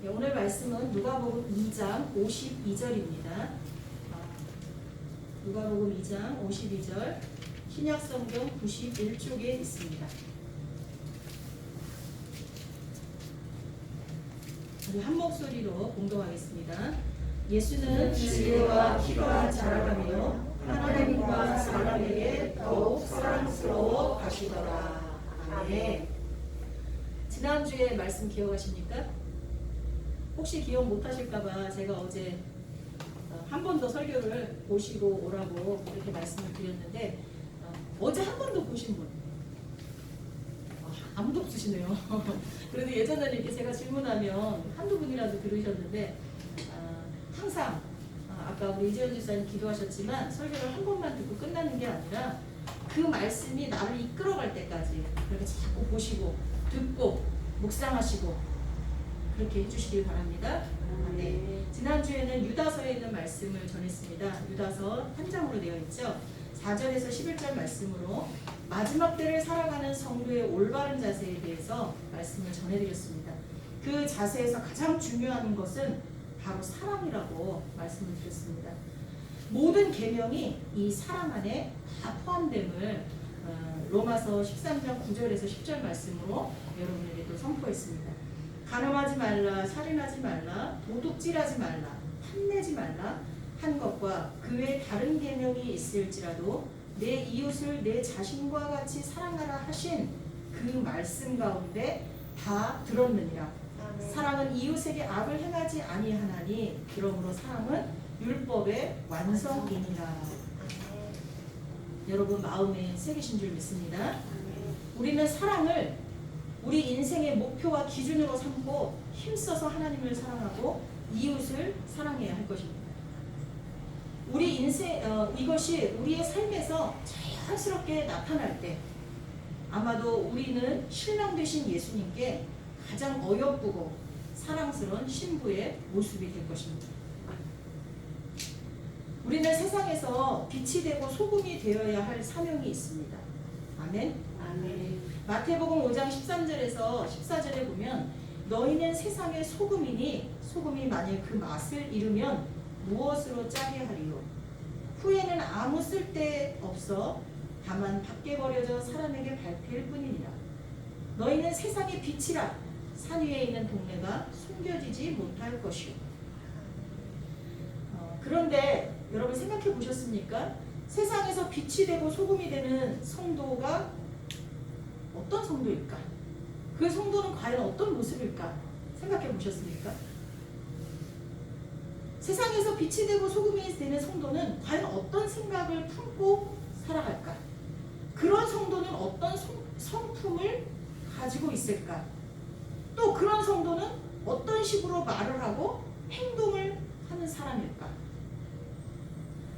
네, 오늘 말씀은 누가복음 2장 52절입니다. 누가복음 2장 52절 신약성경 91쪽에 있습니다. 우리 한 목소리로 공동하겠습니다. 예수는 지혜와 키가 자라가며 하나님과 사람에게 더욱 사랑스러워 가시더라. 아멘. 지난주에 말씀 기억하십니까? 혹시 기억 못하실까봐 제가 어제 한 번 더 설교를 보시고 오라고 이렇게 말씀을 드렸는데 어제 한 번 더 보신 분 아무도 없으시네요. 그래도 예전에는 이렇게 제가 질문하면 한두 분이라도 들으셨는데 항상 아까 우리 이재현 집사님 기도하셨지만 설교를 한 번만 듣고 끝나는 게 아니라 그 말씀이 나를 이끌어갈 때까지 그렇게 자꾸 보시고 듣고 묵상하시고 그렇게 해주시길 바랍니다. 네. 지난주에는 유다서에 있는 말씀을 전했습니다. 유다서 한 장으로 되어 있죠. 4절에서 11절 말씀으로 마지막 때를 살아가는 성도의 올바른 자세에 대해서 말씀을 전해드렸습니다. 그 자세에서 가장 중요한 것은 바로 사랑이라고 말씀을 드렸습니다. 모든 계명이 이 사랑 안에 다 포함됨을 로마서 13장 9절에서 10절 말씀으로 여러분에게 또 선포했습니다. 간음하지 말라, 살인하지 말라, 도둑질하지 말라, 탐내지 말라 한 것과 그 외 다른 계명이 있을지라도 내 이웃을 내 자신과 같이 사랑하라 하신 그 말씀 가운데 다 들었느니라. 사랑은 이웃에게 악을 행하지 아니하나니 그러므로 사랑은 율법의 완성이니라. 여러분 마음에 새기신 줄 믿습니다. 우리는 사랑을 우리 인생의 목표와 기준으로 삼고 힘써서 하나님을 사랑하고 이웃을 사랑해야 할 것입니다. 우리 인생 이것이 우리의 삶에서 자연스럽게 나타날 때 아마도 우리는 신랑 되신 예수님께 가장 어여쁘고 사랑스러운 신부의 모습이 될 것입니다. 우리는 세상에서 빛이 되고 소금이 되어야 할 사명이 있습니다. 아멘. 아멘. 마태복음 5장 13절에서 14절에 보면 너희는 세상의 소금이니 소금이 만일 그 맛을 잃으면 무엇으로 짜게 하리요? 후에는 아무 쓸데 없어 다만 밖에 버려져 사람에게 밟힐 뿐이니라. 너희는 세상의 빛이라 산 위에 있는 동네가 숨겨지지 못할 것이요. 그런데 여러분 생각해 보셨습니까? 세상에서 빛이 되고 소금이 되는 성도가 어떤 성도일까? 그 성도는 과연 어떤 모습일까? 생각해 보셨습니까? 세상에서 빛이 되고 소금이 되는 성도는 과연 어떤 생각을 품고 살아갈까? 그런 성도는 어떤 성품을 가지고 있을까? 또 그런 성도는 어떤 식으로 말을 하고 행동을 하는 사람일까?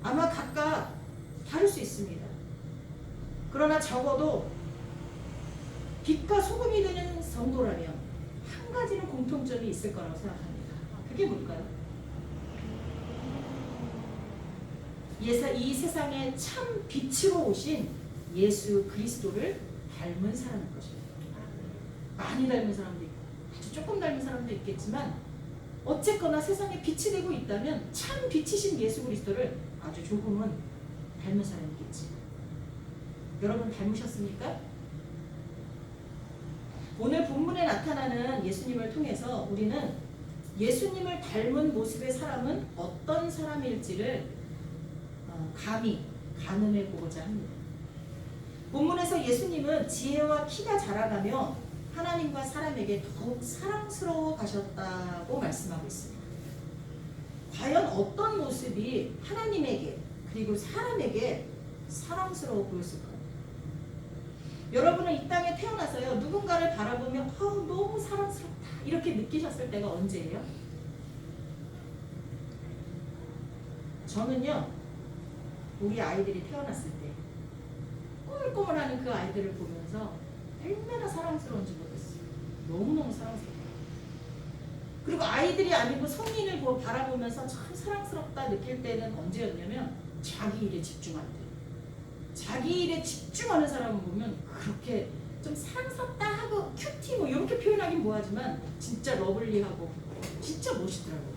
아마 각각 다를 수 있습니다. 그러나 적어도 빛과 소금이 되는 성도라면 한 가지는 공통점이 있을 거라고 생각합니다. 그게 뭘까요? 이 세상에 참 빛으로 오신 예수 그리스도를 닮은 사람일 것입니다. 많이 닮은 사람도 있고 아주 조금 닮은 사람도 있겠지만 어쨌거나 세상에 빛이 되고 있다면 참 빛이신 예수 그리스도를 아주 조금은 닮은 사람이겠지. 여러분 닮으셨습니까? 오늘 본문에 나타나는 예수님을 통해서 우리는 예수님을 닮은 모습의 사람은 어떤 사람일지를 감히 가늠해 보고자 합니다. 본문에서 예수님은 지혜와 키가 자라가며 하나님과 사람에게 더욱 사랑스러워 가셨다고 말씀하고 있습니다. 과연 어떤 모습이 하나님에게 그리고 사람에게 사랑스러워 보였을까요? 여러분은 이 땅에 태어나서요 누군가를 바라보며 너무 사랑스럽다 이렇게 느끼셨을 때가 언제예요? 저는요 우리 아이들이 태어났을 때 꼬물꼬물하는 그 아이들을 보면서 얼마나 사랑스러운지 모르겠어요. 너무너무 사랑스럽다. 그리고 아이들이 아니고 성인을 바라보면서 참 사랑스럽다 느낄 때는 언제였냐면 자기 일에 집중할 때. 자기 일에 집중하는 사람을 보면 그렇게 좀 사랑스럽다 하고 큐티 뭐 이렇게 표현하긴 뭐하지만 진짜 러블리하고 진짜 멋있더라고요.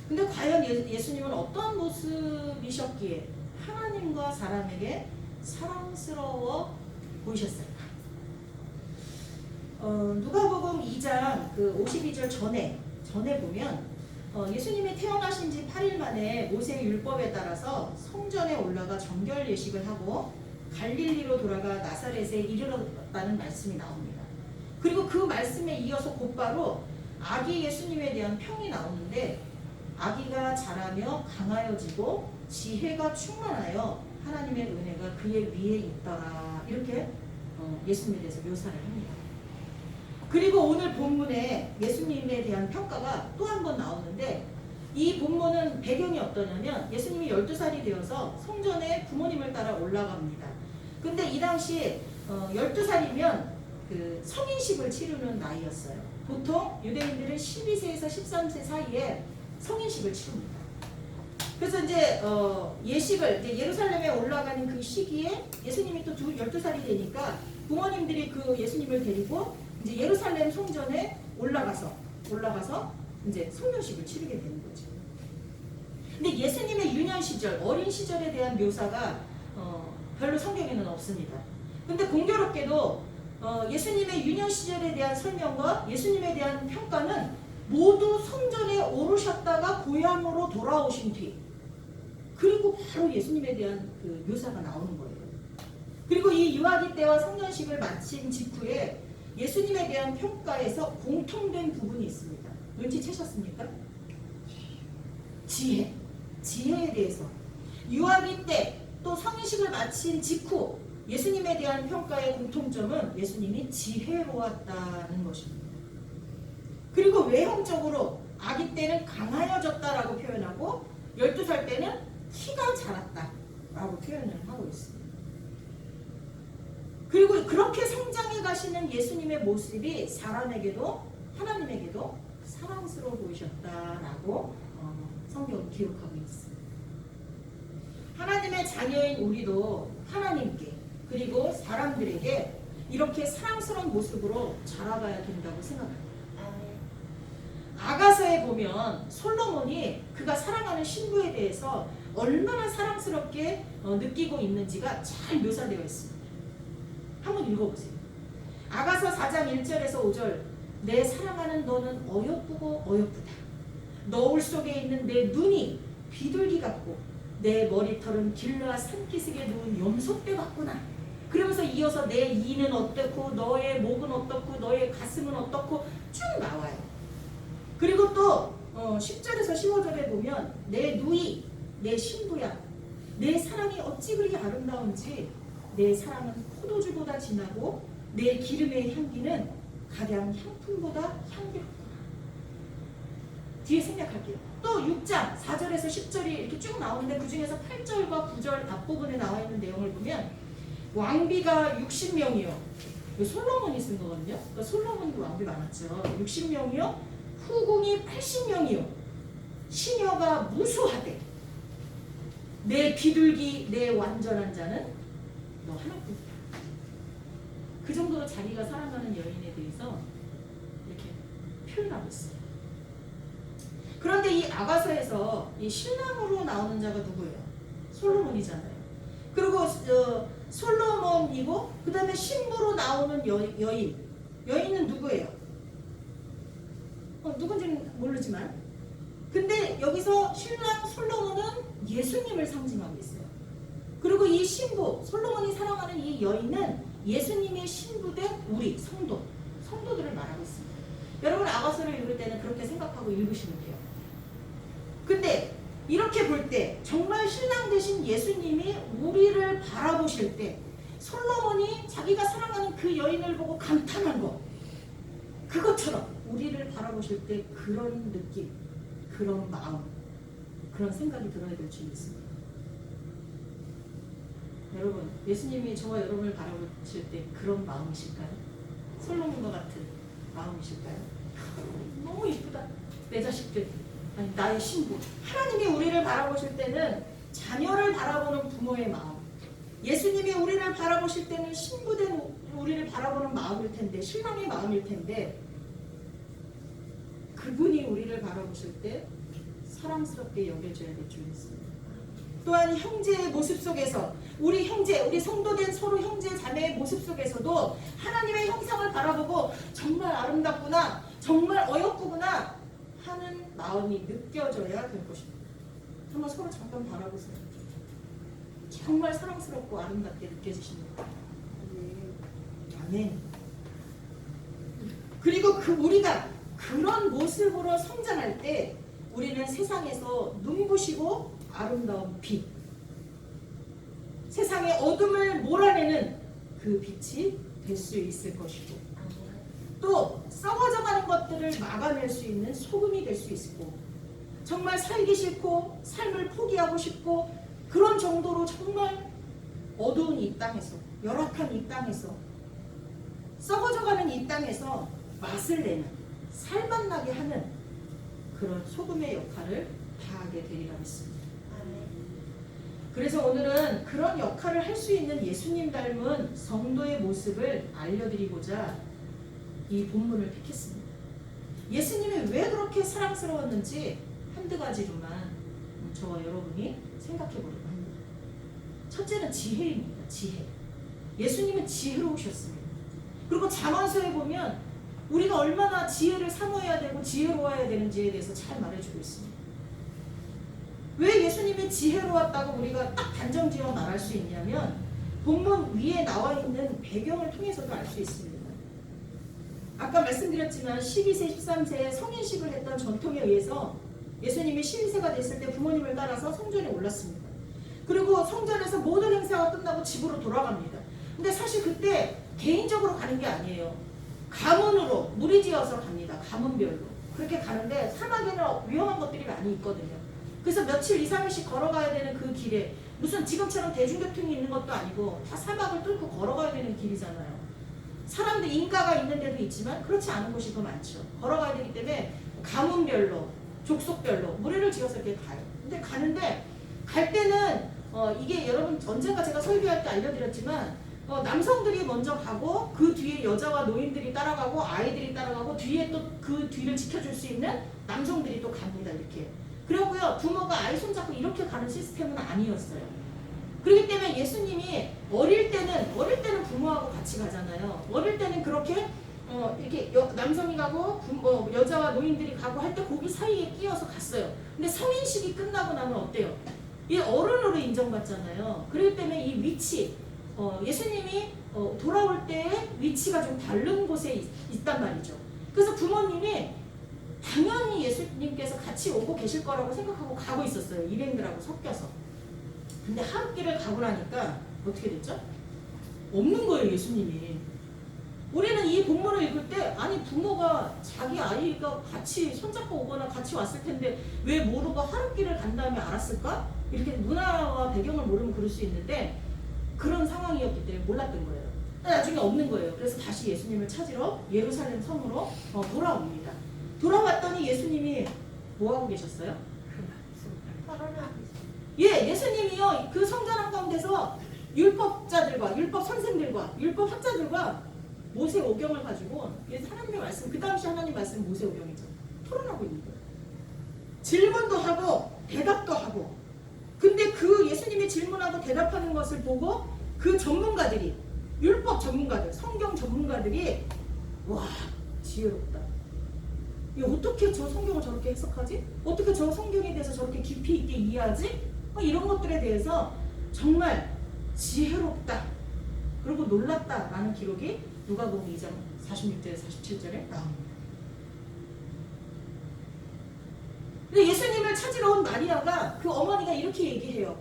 근데 과연 예수님은 어떤 모습이셨기에 하나님과 사람에게 사랑스러워 보이셨을까? 누가복음 2장 그 52절 전에 보면 예수님이 태어나신 지 8일 만에 모세의 율법에 따라서 성전에 올라가 정결 예식을 하고 갈릴리로 돌아가 나사렛에 이르렀다는 말씀이 나옵니다. 그리고 그 말씀에 이어서 곧바로 아기 예수님에 대한 평이 나오는데 아기가 자라며 강하여지고 지혜가 충만하여 하나님의 은혜가 그의 위에 있더라. 이렇게 예수님에 대해서 묘사를 합니다. 그리고 오늘 본문에 예수님에 대한 평가가 또 한 번 나오는데 이 본문은 배경이 어떠냐면 예수님이 12살이 되어서 성전에 부모님을 따라 올라갑니다. 근데 이 당시 12살이면 그 성인식을 치르는 나이였어요. 보통 유대인들은 12세에서 13세 사이에 성인식을 치릅니다. 그래서 이제 예식을 이제 예루살렘에 올라가는 그 시기에 예수님이 또 12살이 되니까 부모님들이 그 예수님을 데리고 이제 예루살렘 성전에 올라가서 이제 성년식을 치르게 되는 거죠. 근데 예수님의 유년 시절, 어린 시절에 대한 묘사가 별로 성경에는 없습니다. 근데 공교롭게도 예수님의 유년 시절에 대한 설명과 예수님에 대한 평가는 모두 성전에 오르셨다가 고향으로 돌아오신 뒤 그리고 바로 예수님에 대한 그 묘사가 나오는 거예요. 그리고 이 유아기 때와 성년식을 마친 직후에 예수님에 대한 평가에서 공통된 부분이 있습니다. 눈치채셨습니까? 지혜에 대해서 유아기 때 또 성인식을 마친 직후 예수님에 대한 평가의 공통점은 예수님이 지혜로웠다는 것입니다. 그리고 외형적으로 아기 때는 강하여졌다라고 표현하고 12살 때는 키가 자랐다라고 표현을 하고 있습니다. 그리고 그렇게 성장해 가시는 예수님의 모습이 사람에게도 하나님에게도 사랑스러워 보이셨다라고 성경은 기록하고 있습니다. 하나님의 자녀인 우리도 하나님께 그리고 사람들에게 이렇게 사랑스러운 모습으로 자라가야 된다고 생각합니다. 아가서에 보면 솔로몬이 그가 사랑하는 신부에 대해서 얼마나 사랑스럽게 느끼고 있는지가 잘 묘사되어 있습니다. 한번 읽어보세요. 아가서 4장 1절에서 5절 내 사랑하는 너는 어여쁘고 어여쁘다. 너울 속에 있는 내 눈이 비둘기 같고 내 머리털은 길르아 산기슭에 누운 염소떼 같구나. 그러면서 이어서 내 이는 어떻고 너의 목은 어떻고 너의 가슴은 어떻고 쭉 나와요. 그리고 또 10절에서 15절에 보면 내 누이 내 신부야 내 사랑이 어찌 그리 아름다운지 내 사랑은 포도주보다 진하고 내 기름의 향기는 가량 향품보다 향기롭구나. 뒤에 생략할게요. 또 6장 4절에서 10절이 이렇게 쭉 나오는데 그 중에서 8절과 9절 앞부분에 나와 있는 내용을 보면 왕비가 60명이요. 솔로몬이 쓴 거거든요. 그러니까 솔로몬도 왕비 많았죠. 60명이요. 후궁이 80명이요. 시녀가 무수하되 내 비둘기 내 완전한 자는 너 하나뿐이다. 그 정도로 자기가 사랑하는 여인에 대해서 이렇게 표현하고 있어요. 그런데 이 아가서에서 이 신랑으로 나오는 자가 누구예요? 솔로몬이잖아요. 그리고 솔로몬이고 그 다음에 신부로 나오는 여인은 누구예요? 누군지는 모르지만 근데 여기서 신랑 솔로몬은 예수님을 상징하고 있어요. 그리고 이 신부 솔로몬이 사랑하는 이 여인은 예수님의 신부된 우리 성도들을 말하고 있습니다. 여러분 아가서를 읽을 때는 그렇게 생각하고 읽으시면 돼요. 근데 이렇게 볼 때 정말 신랑 되신 예수님이 우리를 바라보실 때 솔로몬이 자기가 사랑하는 그 여인을 보고 감탄한 것 그것처럼 우리를 바라보실 때 그런 느낌, 그런 마음, 그런 생각이 들어야 될 줄 믿습니다. 여러분 예수님이 저와 여러분을 바라보실 때 그런 마음이실까요? 솔로몬과 같은 마음이실까요? 너무 이쁘다. 내 자식들, 아니 나의 신부. 하나님이 우리를 바라보실 때는 자녀를 바라보는 부모의 마음, 예수님이 우리를 바라보실 때는 신부된 우리를 바라보는 마음일 텐데 신랑의 마음일 텐데 우리를 바라보실 때 사랑스럽게 여겨줘야 될 줄 믿습니다. 또한 형제의 모습 속에서 우리 형제, 우리 성도된 서로 형제 자매의 모습 속에서도 하나님의 형상을 바라보고 정말 아름답구나, 정말 어여쁘구나 하는 마음이 느껴져야 될 것입니다. 한번 서로 잠깐 바라보세요. 정말 사랑스럽고 아름답게 느껴지십니까? 아멘. 그리고 우리가 그런 모습으로 성장할 때 우리는 세상에서 눈부시고 아름다운 빛, 세상의 어둠을 몰아내는 그 빛이 될 수 있을 것이고, 또 썩어져가는 것들을 막아낼 수 있는 소금이 될 수 있고, 정말 살기 싫고 삶을 포기하고 싶고 그런 정도로 정말 어두운 이 땅에서, 열악한 이 땅에서, 썩어져가는 이 땅에서 맛을 내는, 살맛나게 하는 그런 소금의 역할을 다하게 되리라 믿습니다. 그래서 오늘은 그런 역할을 할 수 있는 예수님 닮은 성도의 모습을 알려드리고자 이 본문을 픽했습니다. 예수님이 왜 그렇게 사랑스러웠는지 한두 가지로만 저와 여러분이 생각해 보려고 합니다. 첫째는 지혜입니다. 지혜. 예수님은 지혜로우셨습니다. 그리고 잠언서에 보면 우리가 얼마나 지혜를 사모해야 되고 지혜로워야 되는지에 대해서 잘 말해주고 있습니다. 왜 예수님이 지혜로웠다고 우리가 딱 단정지어 말할 수 있냐면 본문 위에 나와 있는 배경을 통해서도 알 수 있습니다. 아까 말씀드렸지만 12세, 13세에 성인식을 했던 전통에 의해서 예수님이 12세가 됐을 때 부모님을 따라서 성전에 올랐습니다. 그리고 성전에서 모든 행사가 끝나고 집으로 돌아갑니다. 근데 사실 그때 개인적으로 가는 게 아니에요. 가문으로 무리지어서 갑니다. 가문별로. 그렇게 가는데 사막에는 위험한 것들이 많이 있거든요. 그래서 며칠 2, 3일씩 걸어가야 되는 그 길에 무슨 지금처럼 대중교통이 있는 것도 아니고 다 사막을 뚫고 걸어가야 되는 길이잖아요. 사람들 인가가 있는 데도 있지만 그렇지 않은 곳이 더 많죠. 걸어가야 되기 때문에 가문별로, 족속별로 무리를 지어서 이렇게 가요. 근데 가는데 갈 때는 이게 여러분 언젠가 제가 설교할 때 알려드렸지만 남성들이 먼저 가고 그 뒤에 여자와 노인들이 따라가고 아이들이 따라가고 뒤에 또 그 뒤를 지켜줄 수 있는 남성들이 또 갑니다. 이렇게. 그리고요 부모가 아이 손잡고 이렇게 가는 시스템은 아니었어요. 그렇기 때문에 예수님이 어릴 때는 부모하고 같이 가잖아요. 어릴 때는 그렇게 이렇게 남성이 가고 여자와 노인들이 가고 할 때 거기 사이에 끼어서 갔어요. 근데 성인식이 끝나고 나면 어때요? 이 어른으로 인정받잖아요. 그렇기 때문에 이 위치, 예수님이 돌아올 때의 위치가 좀 다른 곳에 있단 말이죠. 그래서 부모님이 당연히 예수님께서 같이 오고 계실 거라고 생각하고 가고 있었어요. 일행들하고 섞여서. 근데 하루 길을 가고 나니까 어떻게 됐죠? 없는 거예요, 예수님이. 우리는 이 본문을 읽을 때 아니 부모가 자기 아이가 같이 손잡고 오거나 같이 왔을 텐데 왜 모르고 하루 길을 간 다음에 알았을까? 이렇게 문화와 배경을 모르면 그럴 수 있는데 그런 상황이었기 때문에 몰랐던 거예요. 나중에 없는 거예요. 그래서 다시 예수님을 찾으러 예루살렘 성으로 돌아옵니다. 돌아왔더니 예수님이 뭐하고 계셨어요? 예수님이요 그 성전 한가운데서 율법자들과 율법 선생들과 율법 학자들과 모세오경을 가지고 하나님의 말씀, 그 당시 하나님 말씀 모세오경이죠. 토론하고 있는 거예요. 질문도 하고 대답도 하고. 근데 그 예수님이 질문하고 대답하는 것을 보고 그 전문가들이, 율법 전문가들, 성경 전문가들이 와 지혜롭다. 어떻게 저 성경을 저렇게 해석하지? 어떻게 저 성경에 대해서 저렇게 깊이 있게 이해하지? 이런 것들에 대해서 정말 지혜롭다. 그리고 놀랐다라는 기록이 누가복음 2장 46절 47절에 나옵니다. 근데 예수님을 찾으러 온 마리아가 그 어머니가 이렇게 얘기해요.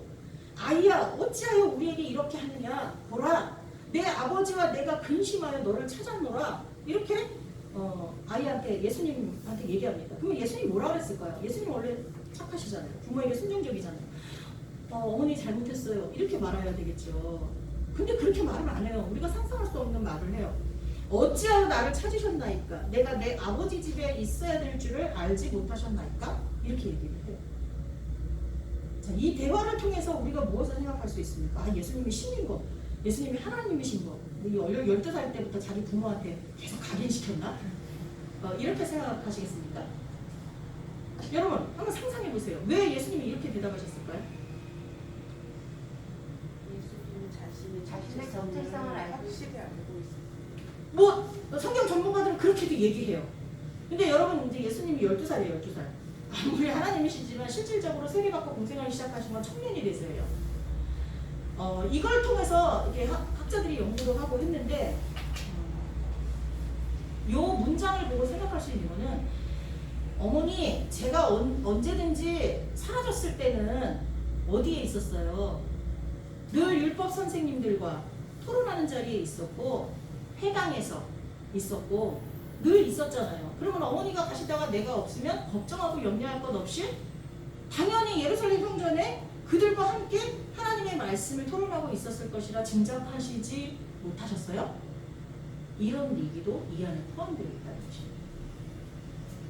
아이야 어찌하여 우리에게 이렇게 하느냐. 보라 내 아버지와 내가 근심하여 너를 찾았노라. 이렇게 아이한테 예수님한테 얘기합니다. 그러면 예수님 뭐라 그랬을까요? 예수님 원래 착하시잖아요. 부모에게 순종적이잖아요. 어머니 잘못했어요. 이렇게 말해야 되겠죠. 근데 그렇게 말을 안 해요. 우리가 상상할 수 없는 말을 해요. 어찌하여 나를 찾으셨나이까? 내가 내 아버지 집에 있어야 될 줄을 알지 못하셨나이까? 이렇게 얘기를 해요. 자, 이 대화를 통해서 우리가 무엇을 생각할 수 있습니까? 예수님이 신인 거, 예수님이 하나님이신 거. 12살 때부터 자기 부모한테 계속 각인시켰나? 이렇게 생각하시겠습니까? 여러분 한번 상상해 보세요. 왜 예수님이 이렇게 대답하셨을까요? 예수님은 자신의 정체성을 확실히 알고 있어요. 뭐 성경 전문가들은 그렇게도 얘기해요. 근데 여러분 이제 예수님이 12살이에요. 12살. 아무리 하나님이시지만 실질적으로 세례받고 공생을 시작하신 건 청년이 돼서예요. 이걸 통해서 이렇게 학자들이 연구도 하고 했는데 요 문장을 보고 생각할 수 있는 거는 어머니 제가 언제든지 사라졌을 때는 어디에 있었어요? 늘 율법 선생님들과 토론하는 자리에 있었고 회당에서 있었고 늘 있었잖아요. 그러면 어머니가 가시다가 내가 없으면 걱정하고 염려할 것 없이 당연히 예루살렘 성전에 그들과 함께 하나님의 말씀을 토론하고 있었을 것이라 짐작하시지 못하셨어요? 이런 얘기도 이 안에 포함되어 있다는 것입니다.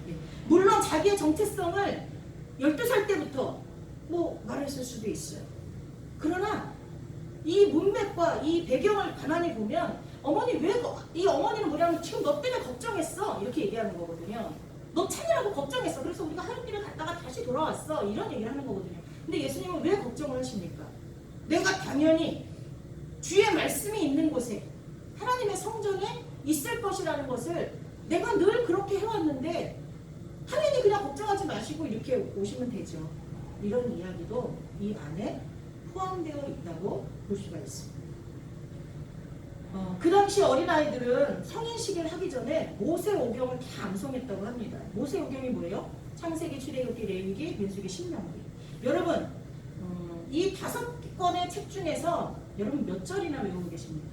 예. 물론 자기의 정체성을 12살 때부터 뭐 말했을 수도 있어요. 그러나 이 문맥과 이 배경을 가만히 보면 어머니 이 어머니는 뭐냐면 지금 너 때문에 걱정했어 이렇게 얘기하는 거거든요. 너 찾느라고 걱정했어. 그래서 우리가 하는 길을 갔다가 다시 돌아왔어 이런 얘기를 하는 거거든요. 근데 예수님은 왜 걱정을 하십니까? 내가 당연히 주의 말씀이 있는 곳에 하나님의 성전에 있을 것이라는 것을 내가 늘 그렇게 해왔는데 당연히 그냥 걱정하지 마시고 이렇게 오시면 되죠. 이런 이야기도 이 안에 포함되어 있다고 볼 수가 있습니다. 그 당시 어린아이들은 성인식을 하기 전에 모세오경을 다 암송했다고 합니다. 모세오경이 뭐예요? 창세기, 출애굽기, 레위기, 민수기, 신명기. 여러분 이 5권의 책 중에서 여러분 몇 절이나 외우고 계십니까?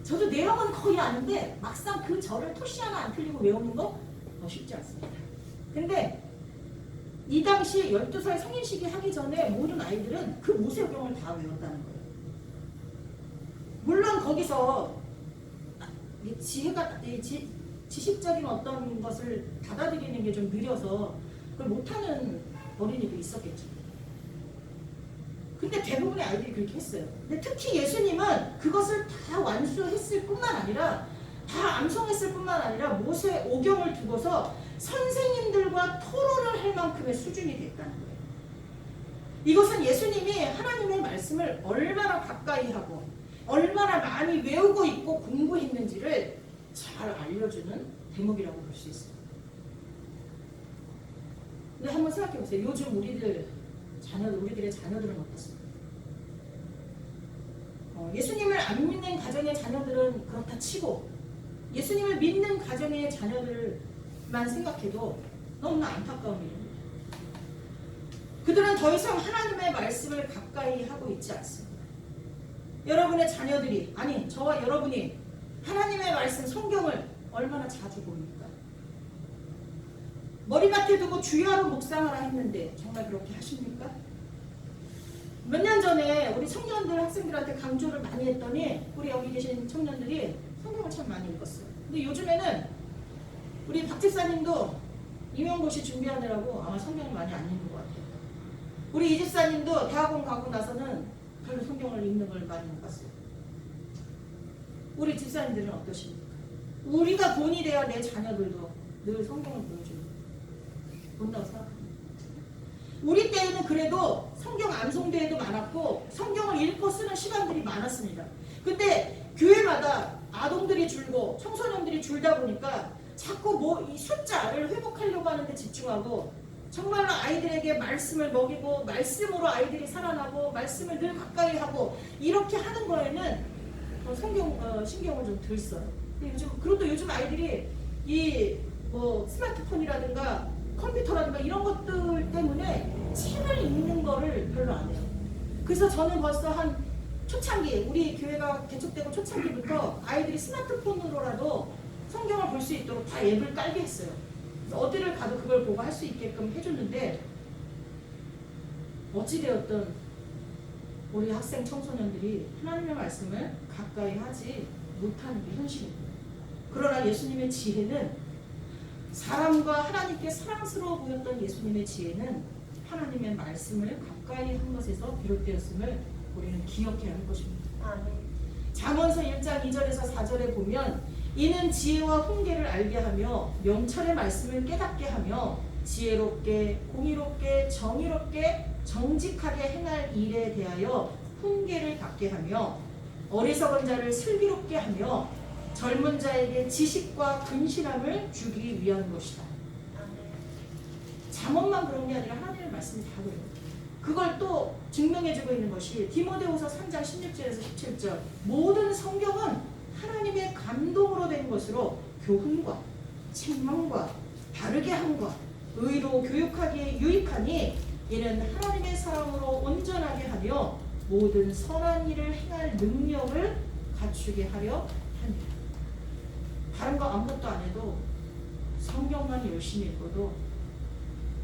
저도 내용은 거의 아는데 막상 그 절을 토시 하나 안 틀리고 외우는 거 쉽지 않습니다. 근데 이 당시 12살 성인식이 하기 전에 모든 아이들은 그 모세오경을 다 외웠다는 거예요. 물론 거기서 지식적인 어떤 것을 받아들이는 게 좀 느려서 그걸 못하는 어린이도 있었겠죠. 근데 대부분의 아이들이 그렇게 했어요. 근데 특히 예수님은 그것을 다 완수했을 뿐만 아니라 다 암송했을 뿐만 아니라 모세오경을 두고서 선생님들과 토론을 할 만큼의 수준이 됐다는 거예요. 이것은 예수님이 하나님의 말씀을 얼마나 가까이 하고 얼마나 많이 외우고 있고 공부했는지를 잘 알려주는 대목이라고 볼 수 있습니다. 근데 한번 생각해 보세요. 요즘 우리들의 자녀들은 어떻습니까? 예수님을 안 믿는 가정의 자녀들은 그렇다 치고 예수님을 믿는 가정의 자녀들만 생각해도 너무나 안타까운 일입니다. 그들은 더 이상 하나님의 말씀을 가까이 하고 있지 않습니다. 여러분의 자녀들이 아니 저와 여러분이 하나님의 말씀 성경을 얼마나 자주 봅니까? 머리맡에 두고 주야로 묵상하라 했는데 정말 그렇게 하십니까? 몇 년 전에 우리 청년들 학생들한테 강조를 많이 했더니 우리 여기 계신 청년들이 성경을 참 많이 읽었어요. 근데 요즘에는 우리 박 집사님도 임용고시 준비하느라고 아마 성경을 많이 안 읽는 것 같아요. 우리 이 집사님도 대학원 가고 나서는 별로 성경을 읽는 걸 많이 못 봤어요. 우리 집사님들은 어떠십니까? 우리가 본이 돼야 내 자녀들도 늘 성경을 본다고 생각합니다. 우리 때에는 그래도 성경 암송대회도 많았고 성경을 읽고 쓰는 시간들이 많았습니다. 근데 교회마다 아동들이 줄고 청소년들이 줄다 보니까 자꾸 이 숫자를 회복하려고 하는데 집중하고 정말로 아이들에게 말씀을 먹이고 말씀으로 아이들이 살아나고 말씀을 늘 가까이 하고 이렇게 하는 거에는 신경을 좀 덜 써요. 그래도 요즘 아이들이 스마트폰이라든가 컴퓨터라든가 이런 것들 때문에 책을 읽는 거를 별로 안 해요. 그래서 저는 벌써 한 초창기 우리 교회가 개척되고 초창기부터 아이들이 스마트폰으로라도 성경을 볼 수 있도록 다 앱을 깔게 했어요. 그래서 어디를 가도 그걸 보고 할 수 있게끔 해줬는데 어찌되었든 우리 학생 청소년들이 하나님의 말씀을 가까이 하지 못하는 게 현실입니다. 그러나 예수님의 지혜는 사람과 하나님께 사랑스러워 보였던 예수님의 지혜는 하나님의 말씀을 가까이 한 것에서 비롯되었음을 우리는 기억해야 할 것입니다. 잠언서 1장 2절에서 4절에 보면 이는 지혜와 훈계를 알게 하며 명철의 말씀을 깨닫게 하며 지혜롭게 공의롭게 정의롭게 정직하게 행할 일에 대하여 훈계를 받게 하며 어리석은 자를 슬기롭게 하며 젊은 자에게 지식과 근신함을 주기 위한 것이다. 잠언만 그런 게 아니라 하나님의 말씀이 다 그래요. 그걸 또 증명해주고 있는 것이 디모데후서 3장 16절에서 17절 모든 성경은 하나님의 감동으로 된 것으로 교훈과 책망과 바르게 함과 의로 교육하기에 유익하니 이는 하나님의 사람으로 온전하게 하며 모든 선한 일을 행할 능력을 갖추게 하려 합니다. 다른 거 아무것도 안 해도 성경만 열심히 읽어도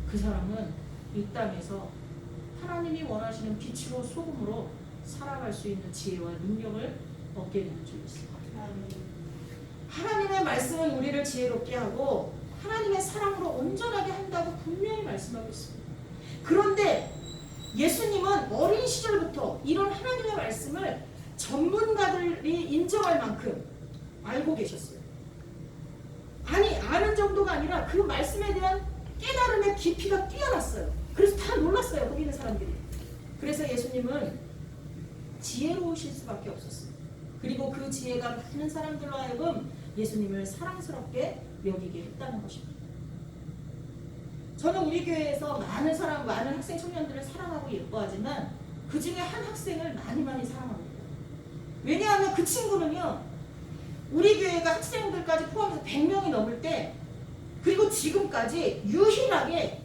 그 사람은 이 땅에서 하나님이 원하시는 빛으로 소금으로 살아갈 수 있는 지혜와 능력을 얻게 되는 줄 믿습니다. 하나님의 말씀은 우리를 지혜롭게 하고 하나님의 사랑으로 온전하게 한다고 분명히 말씀하고 있습니다. 그런데 예수님은 어린 시절부터 이런 하나님의 말씀을 전문가들이 인정할 만큼 알고 계셨어요. 아니 아는 정도가 아니라 그 말씀에 대한 깨달음의 깊이가 뛰어났어요. 그래서 다 놀랐어요. 거기 있는 사람들이. 그래서 예수님은 지혜로우실 수밖에 없었어요. 그리고 그 지혜가 많은 사람들로 하여금 예수님을 사랑스럽게 여기게 했다는 것입니다. 저는 우리 교회에서 많은 학생 청년들을 사랑하고 예뻐하지만 그 중에 한 학생을 많이 사랑합니다. 왜냐하면 그 친구는요, 우리 교회가 학생들까지 포함해서 100명이 넘을 때, 그리고 지금까지 유일하게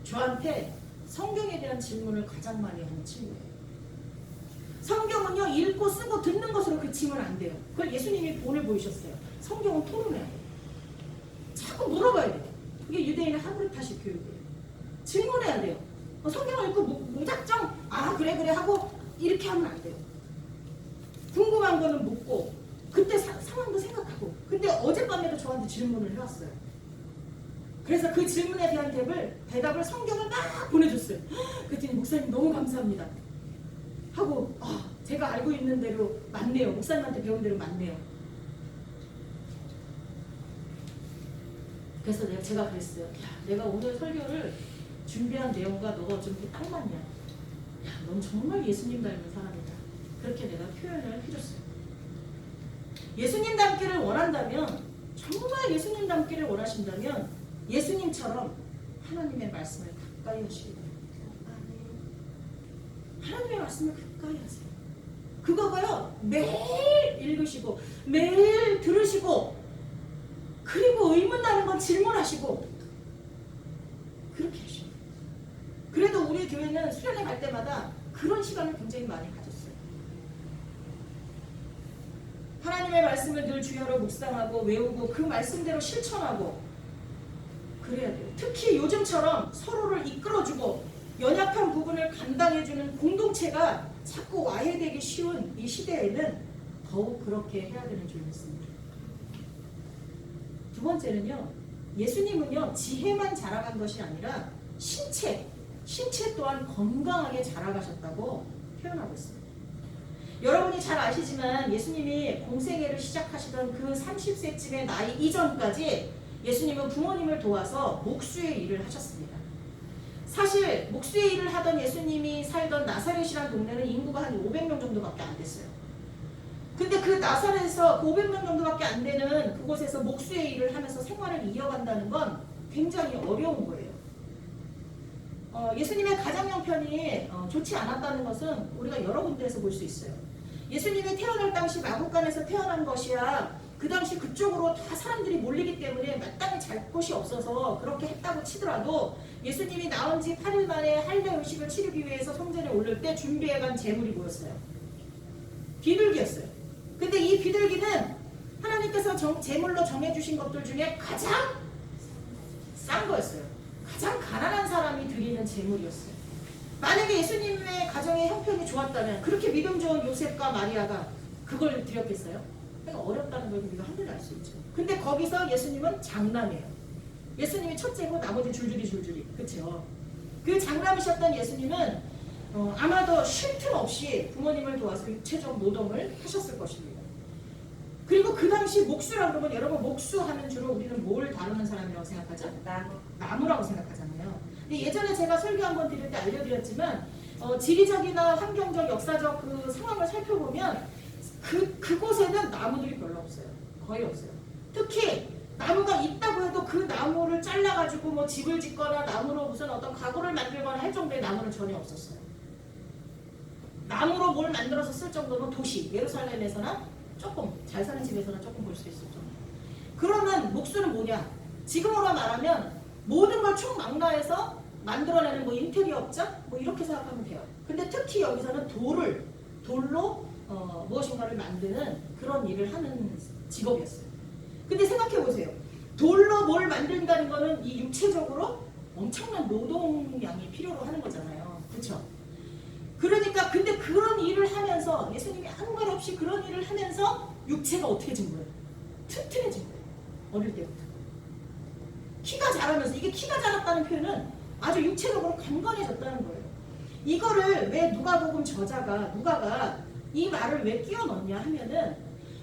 저한테 성경에 대한 질문을 가장 많이 하는 친구예요. 성경은요, 읽고 쓰고 듣는 것으로 그치면 안 돼요. 그걸 예수님이 본을 보이셨어요. 성경은 토론해야 돼요. 자꾸 물어봐야 돼요. 이게 유대인의 하브르타식 교육이에요. 질문해야 돼요. 성경을 읽고 무작정 그래 하고 이렇게 하면 안 돼요. 궁금한 거는 묻고 그때 상황도 생각하고. 근데 어젯밤에도 저한테 질문을 해왔어요. 그래서 그 질문에 대한 대답을 성경을 막 보내줬어요. 그랬더니 목사님 너무 감사합니다 하고 제가 알고 있는 대로 맞네요. 목사님한테 배운 대로 맞네요. 그래서 제가 그랬어요. 야, 내가 오늘 설교를 준비한 내용과 너가 좀 딱 맞냐. 야, 넌 정말 예수님 닮은 사람이다. 그렇게 내가 표현을 해줬어요. 예수님 닮기를 원한다면, 정말 예수님 닮기를 원하신다면 예수님처럼 하나님의 말씀을 가까이 하시기 바랍니다. 하나님의 말씀을 가까이 하세요. 그거가요, 매일 읽으시고 매일 들으시고 그리고 의문나는 건 질문하시고 그렇게 하시고. 그래도 우리 교회는 수련회 갈 때마다 그런 시간을 굉장히 많이 가졌어요. 하나님의 말씀을 늘 주야로 묵상하고 외우고 그 말씀대로 실천하고 그래야 돼요. 특히 요즘처럼 서로를 이끌어주고 연약한 부분을 감당해주는 공동체가 자꾸 와해되기 쉬운 이 시대에는 더욱 그렇게 해야 되는 줄 믿습니다. 두 번째는요, 예수님은요 지혜만 자라간 것이 아니라 신체 또한 건강하게 자라가셨다고 표현하고 있습니다. 여러분이 잘 아시지만 예수님이 공생애를 시작하시던 그 30세쯤의 나이 이전까지 예수님은 부모님을 도와서 목수의 일을 하셨습니다. 사실 목수의 일을 하던 예수님이 살던 나사렛이라는 동네는 인구가 한 500명 정도밖에 안 됐어요. 근데 그 나사렛에서 500명 정도밖에 안 되는 그곳에서 목수의 일을 하면서 생활을 이어간다는 건 굉장히 어려운 거예요. 예수님의 가정 형편이 좋지 않았다는 것은 우리가 여러 군데에서 볼 수 있어요. 예수님이 태어날 당시 마국간에서 태어난 것이야 그 당시 그쪽으로 다 사람들이 몰리기 때문에 마땅히 잘 곳이 없어서 그렇게 했다고 치더라도 예수님이 나온 지 8일 만에 할례 의식을 치르기 위해서 성전에 오를 때 준비해간 제물이 뭐였어요? 비둘기였어요. 근데 이 비둘기는 하나님께서 제물로 정해주신 것들 중에 가장 싼 거였어요. 가장 가난한 사람이 드리는 제물이었어요. 만약에 예수님의 가정의 형편이 좋았다면 그렇게 믿음 좋은 요셉과 마리아가 그걸 드렸겠어요? 그러니까 어렵다는 걸 우리가 한눈에 알 수 있죠. 근데 거기서 예수님은 장남이에요. 예수님이 첫째고 나머지 줄줄이 그렇죠. 그 장남이셨던 예수님은 아마도 쉴 틈 없이 부모님을 도와서 육체적 노동을 하셨을 것입니다. 그리고 그 당시 목수라 그러면 여러분 목수 하면 주로 우리는 뭘 다루는 사람이라고 생각하죠? 나무라고 생각하잖아요. 근데 예전에 제가 설교 한번 드릴 때 알려드렸지만 지리적이나 환경적, 역사적 그 상황을 살펴보면 그곳에는 나무들이 별로 없어요. 거의 없어요. 특히 나무가 있다고 해도 그 나무를 잘라가지고 뭐 집을 짓거나 나무로 무슨 어떤 가구를 만들거나 할 정도의 나무는 전혀 없었어요. 나무로 뭘 만들어서 쓸 정도는 도시, 예루살렘에서나 조금, 잘 사는 집에서나 조금 볼 수 있었죠. 그러면 목수는 뭐냐? 지금으로 말하면 모든 걸 총망라해서 만들어내는 뭐 인테리어 업자? 뭐 이렇게 생각하면 돼요. 근데 특히 여기서는 돌로 무엇인가를 만드는 그런 일을 하는 직업이었어요. 근데 생각해보세요. 돌로 뭘 만든다는 거는 이 육체적으로 엄청난 노동량이 필요로 하는 거잖아요. 그렇죠? 그러니까 근데 그런 일을 하면서 예수님이 아무 말 없이 그런 일을 하면서 육체가 어떻게 진 거예요? 튼튼해진 거예요. 어릴 때부터. 키가 자라면서 이게 키가 자랐다는 표현은 아주 육체적으로 강건해졌다는 거예요. 이거를 왜 누가복음 저자가 누가가 이 말을 왜 끼워 넣냐 하면은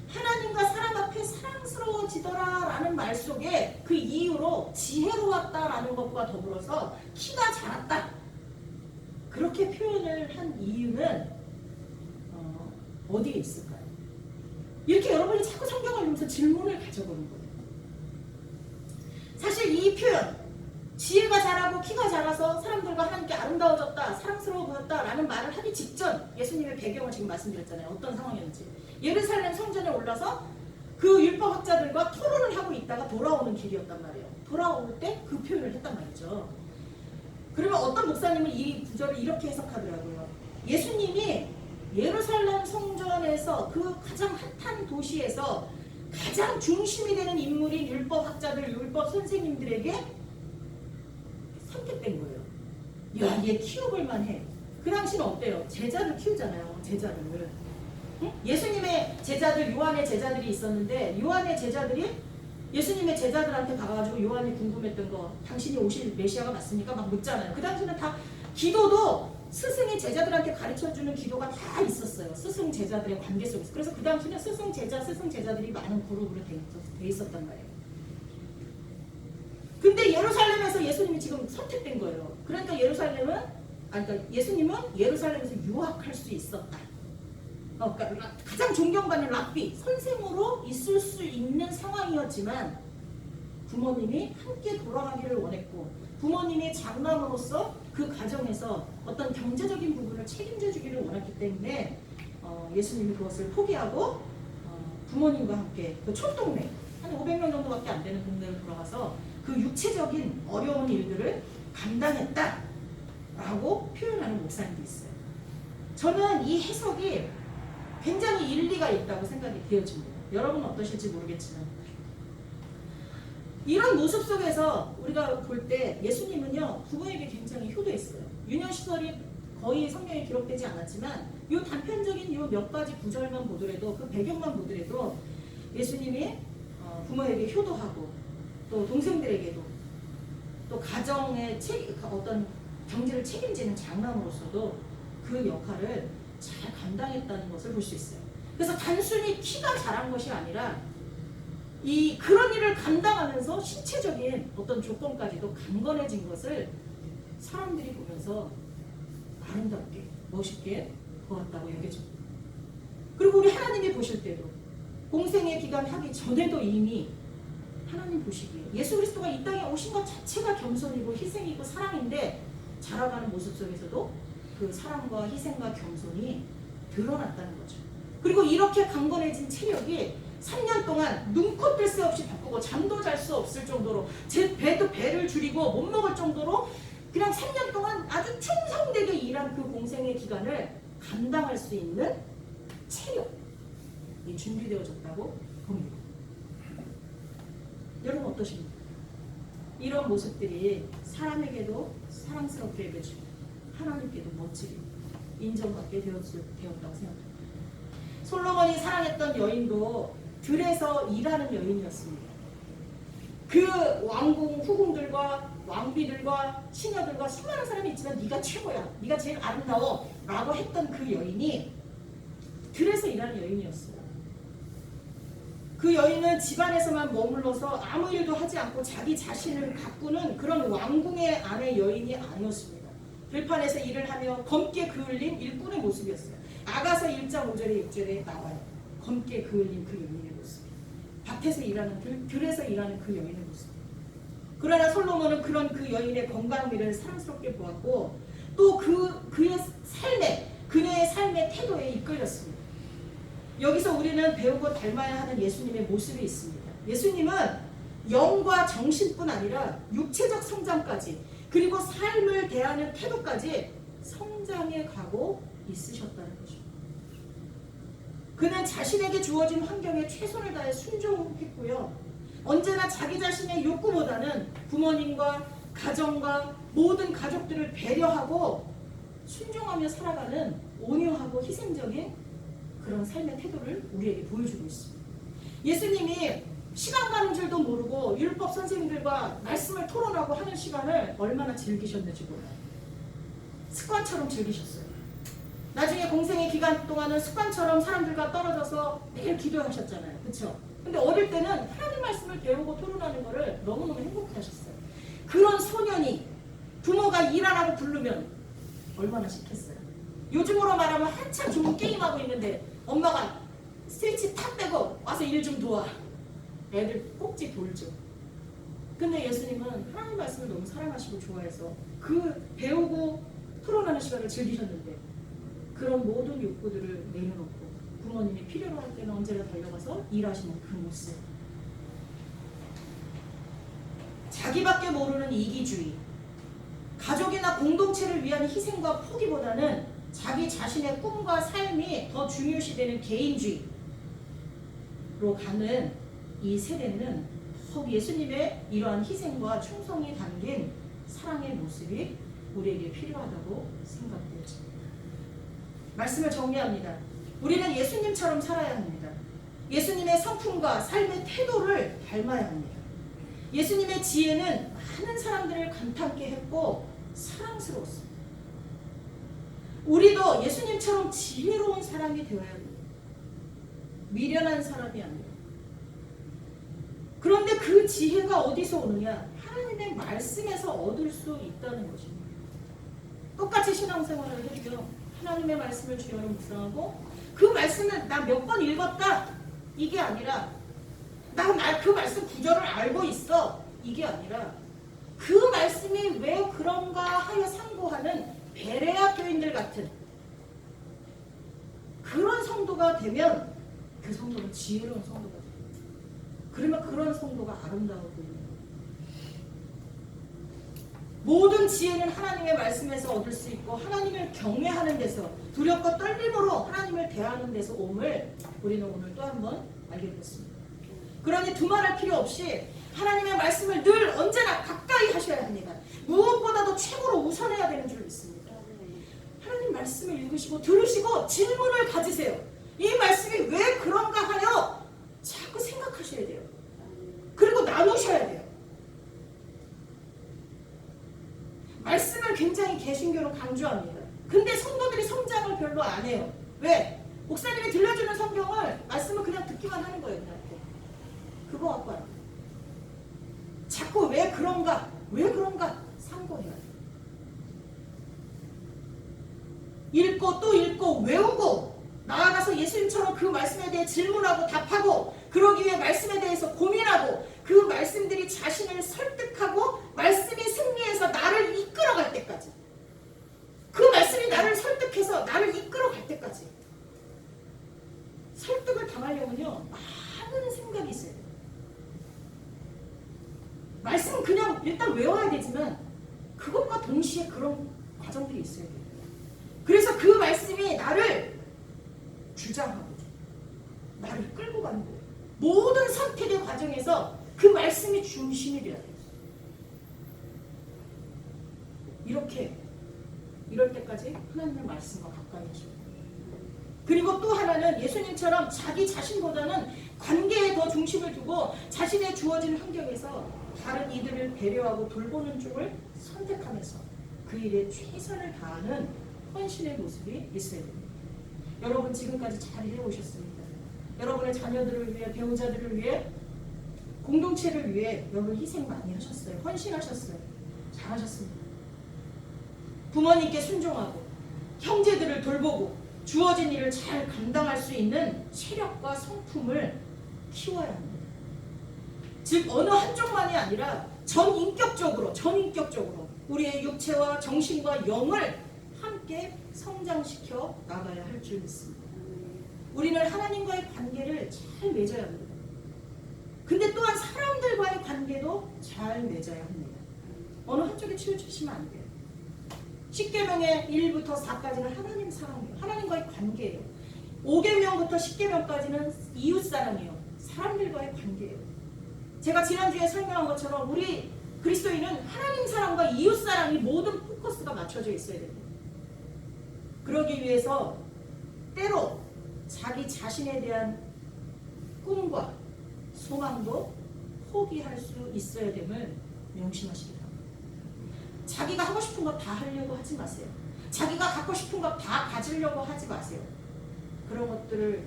하나님과 사람 앞에 사랑스러워지더라 라는 말 속에 그 이유로 지혜로웠다라는 것과 더불어서 키가 자랐다 그렇게 표현을 한 이유는 어디에 있을까요? 이렇게 여러분이 자꾸 성경을 읽으면서 질문을 가져보는 거예요. 사실 이 표현 지혜가 자라고 키가 자라서 사람들과 하나님께 아름다워졌다, 사랑스러워 보였다 라는 말을 하기 직전 예수님의 배경을 지금 말씀드렸잖아요. 어떤 상황이었는지. 예루살렘 성전에 올라서 그 율법학자들과 토론을 하고 있다가 돌아오는 길이었단 말이에요. 돌아올 때 그 표현을 했단 말이죠. 그러면 어떤 목사님은 이 구절을 이렇게 해석하더라고요. 예수님이 예루살렘 성전에서 그 가장 핫한 도시에서 가장 중심이 되는 인물인 율법학자들, 율법 선생님들에게 선택된 거예요. 야, 얘 키워볼만 해. 그 당시는 어때요? 제자를 키우잖아요. 제자를. 응? 예수님의 제자들, 요한의 제자들이 있었는데 요한의 제자들이 예수님의 제자들한테 가가지고 요한이 궁금했던 거 당신이 오실 메시아가 맞습니까? 막 묻잖아요. 그 당시는 다 기도도 스승이 제자들한테 가르쳐주는 기도가 다 있었어요. 스승 제자들의 관계 속에서. 그래서 그 당시는 스승 제자들이 많은 그룹으로 돼 있었단 말이에요. 근데 예루살렘에서 예수님이 지금 선택된 거예요. 그러니까 그러니까 예수님은 예루살렘에서 유학할 수 있었다. 그러니까 가장 존경받는 랍비, 선생으로 있을 수 있는 상황이었지만 부모님이 함께 돌아가기를 원했고 부모님이 장남으로서 그 가정에서 어떤 경제적인 부분을 책임져 주기를 원했기 때문에 예수님이 그것을 포기하고 부모님과 함께 그 촌동네 한 500명 정도밖에 안 되는 동네를 돌아가서 그 육체적인 어려운 일들을 감당했다라고 표현하는 목사님도 있어요. 저는 이 해석이 굉장히 일리가 있다고 생각이 되어집니다. 여러분은 어떠실지 모르겠지만 이런 모습 속에서 우리가 볼 때 예수님은요 부모에게 굉장히 효도했어요. 유년시설이 거의 성경에 기록되지 않았지만 이 단편적인 이 몇 가지 구절만 보더라도 그 배경만 보더라도 예수님이 부모에게 효도하고 또 동생들에게도 또 가정의 어떤 경제를 책임지는 장남으로서도 그 역할을 잘 감당했다는 것을 볼 수 있어요. 그래서 단순히 키가 자란 것이 아니라 그런 일을 감당하면서 신체적인 어떤 조건까지도 강건해진 것을 사람들이 보면서 아름답게 멋있게 보았다고 여겨집니다. 그리고 우리 하나님이 보실 때도 공생의 기간 하기 전에도 이미 하나님 보시기에 예수 그리스도가 이 땅에 오신 것 자체가 겸손이고 희생이고 사랑인데 자라가는 모습 속에서도 그 사랑과 희생과 겸손이 드러났다는 거죠. 그리고 이렇게 강건해진 체력이 3년 동안 눈코 뜰 새 없이 바쁘고 잠도 잘 수 없을 정도로 제 배를 줄이고 못 먹을 정도로 그냥 3년 동안 아주 충성되게 일한 그 공생의 기간을 감당할 수 있는 체력이 준비되어졌다고 봅니다. 여러분 어떠십니까? 이런 모습들이 사람에게도 사랑스럽게 여겨지고 하나님께도 멋지게 인정받게 되었다고 생각합니다. 솔로몬이 사랑했던 여인도 들에서 일하는 여인이었습니다. 그 왕궁 후궁들과 왕비들과 시녀들과 수많은 사람이 있지만 네가 최고야, 네가 제일 아름다워 라고 했던 그 여인이 들에서 일하는 여인이었어요. 그 여인은 집안에서만 머물러서 아무 일도 하지 않고 자기 자신을 가꾸는 그런 왕궁의 아내 여인이 아니었습니다. 들판에서 일을 하며 검게 그을린 일꾼의 모습이었어요. 아가서 1장 5절에 6절에 나와요. 검게 그을린 그 여인의 모습. 밭에서 일하는 들에서 일하는 그 여인의 모습. 그러나 솔로몬은 그런 그 여인의 건강미를 사랑스럽게 보았고 또 그의 삶에 그녀의 삶의 태도에 이끌렸습니다. 여기서 우리는 배우고 닮아야 하는 예수님의 모습이 있습니다. 예수님은 영과 정신뿐 아니라 육체적 성장까지 그리고 삶을 대하는 태도까지 성장해 가고 있으셨다는 거죠. 그는 자신에게 주어진 환경에 최선을 다해 순종했고요. 언제나 자기 자신의 욕구보다는 부모님과 가정과 모든 가족들을 배려하고 순종하며 살아가는 온유하고 희생적인 그런 삶의 태도를 우리에게 보여주고 있습니다. 예수님이 시간 가는 줄도 모르고 율법 선생님들과 말씀을 토론하고 하는 시간을 얼마나 즐기셨는지 몰라요. 습관처럼 즐기셨어요. 나중에 공생의 기간 동안은 습관처럼 사람들과 떨어져서 매일 기도하셨잖아요. 그렇죠? 근데 어릴 때는 하나님 말씀을 배우고 토론하는 거를 너무너무 행복해하셨어요. 그런 소년이 부모가 일하라고 부르면 얼마나 싫겠어요. 요즘으로 말하면 한참 좋은 게임하고 있는데 엄마가 스위치 탁 빼고 와서 일 좀 도와. 애들 꼭지 돌죠. 근데 예수님은 하나님 말씀을 너무 사랑하시고 좋아해서 그 배우고 토론하는 시간을 즐기셨는데 그런 모든 욕구들을 내려놓고 부모님이 필요로 할 때는 언제나 달려가서 일하시는 그 모습. 자기밖에 모르는 이기주의, 가족이나 공동체를 위한 희생과 포기보다는 자기 자신의 꿈과 삶이 더 중요시되는 개인주의로 가는 이 세대는 더욱 예수님의 이러한 희생과 충성이 담긴 사랑의 모습이 우리에게 필요하다고 생각되어집니다. 말씀을 정리합니다. 우리는 예수님처럼 살아야 합니다. 예수님의 성품과 삶의 태도를 닮아야 합니다. 예수님의 지혜는 많은 사람들을 감탄케 했고 사랑스러웠습니다. 우리도 예수님처럼 지혜로운 사람이 되어야 합니다. 미련한 사람이 아니라. 그런데 그 지혜가 어디서 오느냐? 하나님의 말씀에서 얻을 수 있다는 것입니다. 똑같이 신앙생활을 해도 하나님의 말씀을 주여로 묵상하고 그 말씀을 나 몇 번 읽었다 이게 아니라 나 그 말씀 구절을 알고 있어 이게 아니라 그 말씀이 왜 그런가 하여 상고하는 베레아 교인들 같은 그런 성도가 되면 그 성도는 지혜로운 성도가 돼요. 그러면 그런 성도가 아름다워 보여요. 모든 지혜는 하나님의 말씀에서 얻을 수 있고 하나님을 경외하는 데서 두렵고 떨림으로 하나님을 대하는 데서 옴을 우리는 오늘 또 한 번 알게 됐습니다. 그러니 두말할 필요 없이 하나님의 말씀을 늘 언제나 가까이 하셔야 합니다. 무엇보다도 최고로 우선해야 되는 줄 믿습니다. 하나님 말씀을 읽으시고 들으시고 질문을 가지세요. 이 말씀이 왜 그런가 하여 자꾸 생각하셔야 돼요. 그리고 나누셔야 돼요. 말씀을 굉장히 개신교로 강조합니다. 근데 성도들이 성장을 별로 안 해요. 왜? 목사님이 들려주는 성경을 말씀을 그냥 듣기만 하는 거예요. 그냥. 그거 갖고 와요. 자꾸 왜 그런가 상고해요. 읽고 또 읽고 외우고 나아가서 예수님처럼 그 말씀에 대해 질문하고 답하고 그러기 위해 말씀에 대해서 고민하고 그 말씀들이 자신을 설득하고 말씀이 승리해서 나를 이끌어갈 때까지 그 말씀이 나를 설득해서 나를 이끌어갈 때까지 설득을 당하려면요 많은 생각이 있어요. 말씀은 그냥 일단 외워야 되지만 그것과 동시에 그런 과정들이 있어야 돼요. 그래서 그 말씀이 나를 주장하고 나를 끌고 가는 거예요. 모든 선택의 과정에서 그 말씀이 중심이 되어야 돼요. 이럴 때까지 하나님의 말씀과 가까이 하시고 그리고 또 하나는 예수님처럼 자기 자신보다는 관계에 더 중심을 두고 자신의 주어진 환경에서 다른 이들을 배려하고 돌보는 쪽을 선택하면서 그 일에 최선을 다하는 헌신의 모습이 있어야 됩니다. 여러분 지금까지 잘 해오셨습니다. 여러분의 자녀들을 위해, 배우자들을 위해, 공동체를 위해 여러분 희생 많이 하셨어요. 헌신하셨어요. 잘하셨습니다. 부모님께 순종하고 형제들을 돌보고 주어진 일을 잘 감당할 수 있는 체력과 성품을 키워야 합니다. 즉 어느 한쪽만이 아니라 전인격적으로 우리의 육체와 정신과 영을 함께 성장시켜 나가야 할 줄 믿습니다. 우리는 하나님과의 관계를 잘 맺어야 합니다. 근데 또한 사람들과의 관계도 잘 맺어야 합니다. 어느 한쪽에 치우치시면 안 돼요. 10계명의 1부터 4까지는 하나님 사랑이에요. 하나님과의 관계예요. 5계명부터 10계명까지는 이웃 사랑이에요. 사람들과의 관계예요. 제가 지난주에 설명한 것처럼 우리 그리스도인은 하나님 사랑과 이웃 사랑이 모든 포커스가 맞춰져 있어야 됩니다. 그러기 위해서 때로 자기 자신에 대한 꿈과 소망도 포기할 수 있어야 됨을 명심하시기 바랍니다. 자기가 하고 싶은 거 다 하려고 하지 마세요. 자기가 갖고 싶은 거 다 가지려고 하지 마세요. 그런 것들을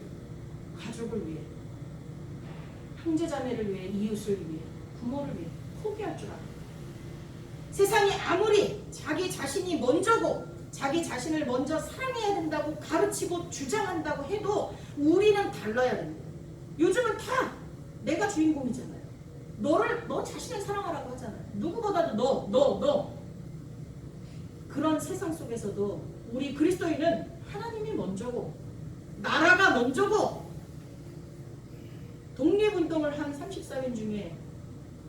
가족을 위해, 형제자매를 위해, 이웃을 위해, 부모를 위해 포기할 줄 알아요. 세상이 아무리 자기 자신이 먼저고 자기 자신을 먼저 사랑해야 된다고 가르치고 주장한다고 해도 우리는 달라야 됩니다. 요즘은 다 내가 주인공이잖아요. 너 자신을 사랑하라고 하잖아요. 누구보다도 너. 그런 세상 속에서도 우리 그리스도인은 하나님이 먼저고 나라가 먼저고 독립운동을 한 34인 중에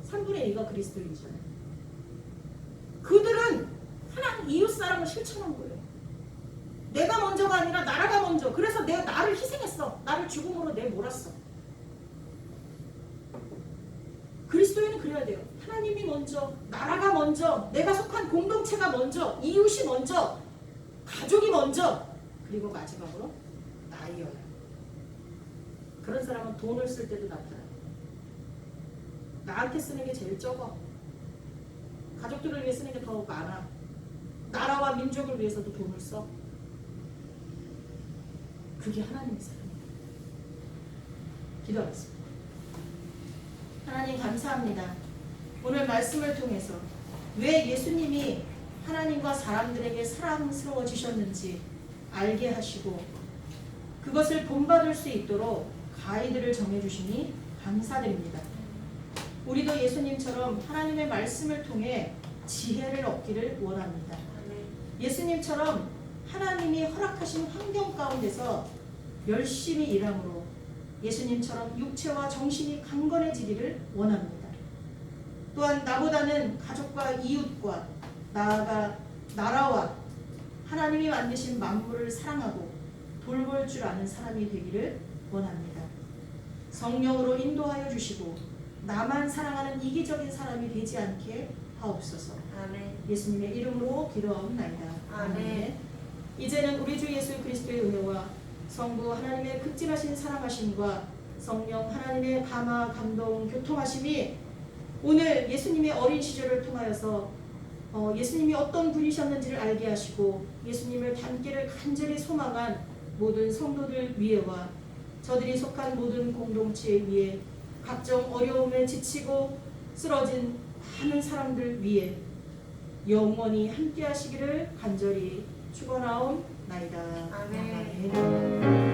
3분의 2가 그리스도인이잖아요. 그들은 하나님 이웃사랑을 실천한 거예요. 내가 먼저가 아니라 나라가 먼저. 그래서 내가 나를 희생했어. 나를 죽음으로 내몰았어. 그리스도인은 그래야 돼요. 하나님이 먼저, 나라가 먼저, 내가 속한 공동체가 먼저, 이웃이 먼저, 가족이 먼저, 그리고 마지막으로 나이여야. 그런 사람은 돈을 쓸 때도 나타나요. 나한테 쓰는 게 제일 적어. 가족들을 위해 쓰는 게 더 많아. 나라와 민족을 위해서도 돈을 써. 그게 하나님의 사랑입니다. 기도하겠습니다. 하나님 감사합니다. 오늘 말씀을 통해서 왜 예수님이 하나님과 사람들에게 사랑스러워지셨는지 알게 하시고 그것을 본받을 수 있도록 가이드를 정해주시니 감사드립니다. 우리도 예수님처럼 하나님의 말씀을 통해 지혜를 얻기를 원합니다. 예수님처럼 하나님이 허락하신 환경 가운데서 열심히 일함으로 예수님처럼 육체와 정신이 강건해지기를 원합니다. 또한 나보다는 가족과 이웃과 나아가 나라와 하나님이 만드신 만물을 사랑하고 돌볼 줄 아는 사람이 되기를 원합니다. 성령으로 인도하여 주시고 나만 사랑하는 이기적인 사람이 되지 않게 하옵소서. 아멘. 예수님의 이름으로 기도하옵나이다. 아멘. 이제는 우리 주 예수 그리스도의 은혜와 성부 하나님의 극진하신 사랑하심과 성령 하나님의 감화 감동 교통하심이 오늘 예수님의 어린 시절을 통하여서 예수님이 어떤 분이셨는지를 알게 하시고 예수님을 닮기를 간절히 소망한 모든 성도들 위에와 저들이 속한 모든 공동체 위에 각종 어려움에 지치고 쓰러진 많은 사람들 위에 영원히 함께 하시기를 간절히 축원하옵나이다. 아멘. 아멘.